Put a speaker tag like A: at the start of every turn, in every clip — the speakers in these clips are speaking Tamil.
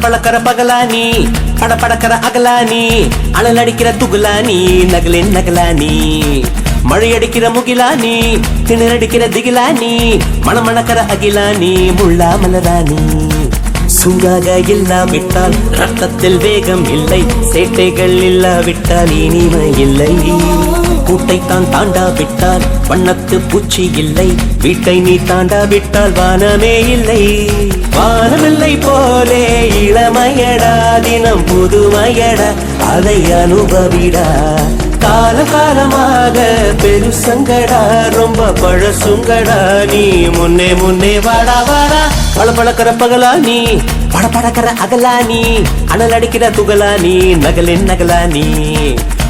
A: பளபளக்கிற பகலானி படபடக்கிற அகலானி அனல் அடிக்கிற துகுலானி நகலின் நகலானி மழை அடிக்கிற முகிலானி திணறடிக்கிற திகிலானி மணமணக்கிற அகிலானி முள்ளா மலரானி சூடாக இல்லாவிட்டால் ரத்தத்தில் வேகம் இல்லை சேட்டைகள் இல்லாவிட்டால் இனிமை இல்லை கூட்டைத்தான் தாண்டாவிட்டால் வண்ணத்து பூச்சி இல்லை வீட்டை நீ தாண்டாவிட்டால் வானமே இல்லை வானமில்லை போலே இளமையடா தினம் புதுமையடா அதை அனுபவிடா கால காலமாக பெருசங்கடா ரொம்ப பழசுங்கடா நீ முன்னே முன்னே வாடா வாடா பளபளக்கிற பகலானி படபடக்கிற அகலானி அனல் அடிக்கிற துகலானி நகலின் நகலானி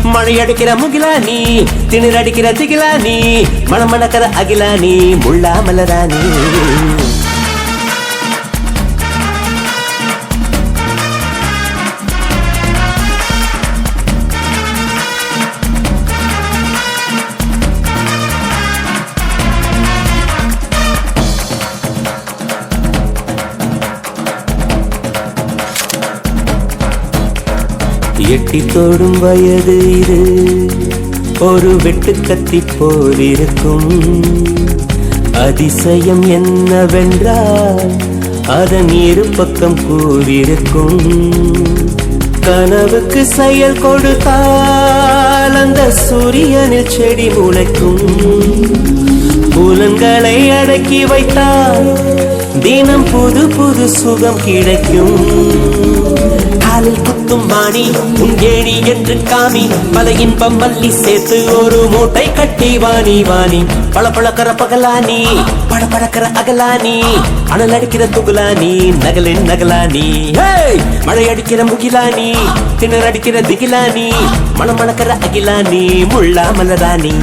A: மழை அடிக்கிற முகிலானி திணற அடிக்கிற திகிலானி மணமணக்கிற அகிலானி முள்ளா மலரானி எட்டி தோடும் வயது இது ஒரு வெட்டு கத்தி போல் இருக்கும் அதிசயம் என்னவென்றால் அதன் இரு பக்கம் கூறிருக்கும் கனவுக்கு செயல் கொடுத்தால் அந்த சூரியனில் செடி முளைக்கும் புலன்களை அடக்கி வைத்தால் தினம் புது புது சுகம் கிடைக்கும் காலில் குத்தும் வாணி உங்கேணி என்று காமி பல இன்பம் மல்லி சேர்த்து ஒரு மூட்டை கட்டி வாணி வாணி பளபளக்கிற பகலானி படபடக்கிற அகலானி அனல் அடிக்கிற துகுலானி நகலின் நகலானி மழை அடிக்கிற முகிலானி திணற அடிக்கிற திகிலானி மணமணக்கிற அகிலானி முள்ளா மலரானி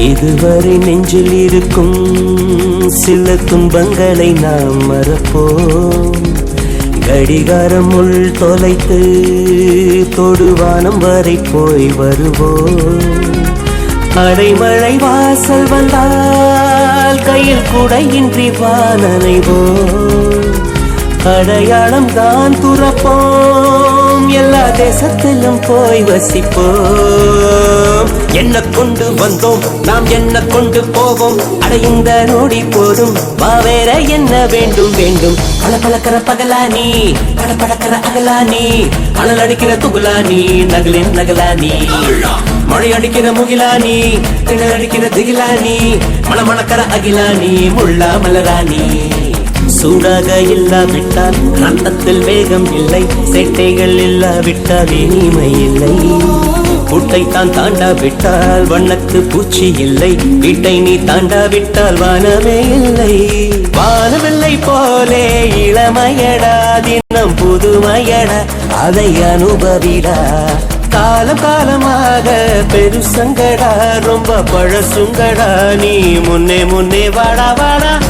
A: இதுவரை நெஞ்சில் இருக்கும் சில துன்பங்களை நாம் மறப்போம் கடிகாரம் உள் தொலைத்து தொடுவானம் வரை போய் வருவோம் அடைமழை வாசல் வந்தால் கையில் குடையின்றி வானனைவோம் அடையாளம் தான் துறப்போம் எல்லா தேசத்திலும் போய் வசிப்போம் என்ன கொண்டு வந்தோம் நாம் என்ன கொண்டு போவோம் அடைந்த நோடி போதும் வேற என்ன வேண்டும் வேண்டும் பளபளக்கிற பகலானி படபடக்கிற அகலானி அனல் அடிக்கிற துகுலானி நகலின் நகலானி மழை அடிக்கிற முகிலானி திணற அடிக்கிற திகிலானி மணமணக்கிற அகிலானி முள்ளா மலரானி சூடாக இல்லாவிட்டால் ரத்தத்தில் வேகம் இல்லை சேட்டைகள் இல்லாவிட்டால் இனிமை இல்லை கூட்டைத்தான் தாண்டாவிட்டால் வண்ணத்து பூச்சி இல்லை வீட்டை நீ தாண்டாவிட்டால் வானமே இல்லை வானமில்லை போலே இளமையடா தினம் புதுமையடா அதை அனுபவிடா காலம் காலமாக பெருசங்கடா ரொம்ப பழசுங்கடா நீ முன்னே முன்னே வாடா வாடா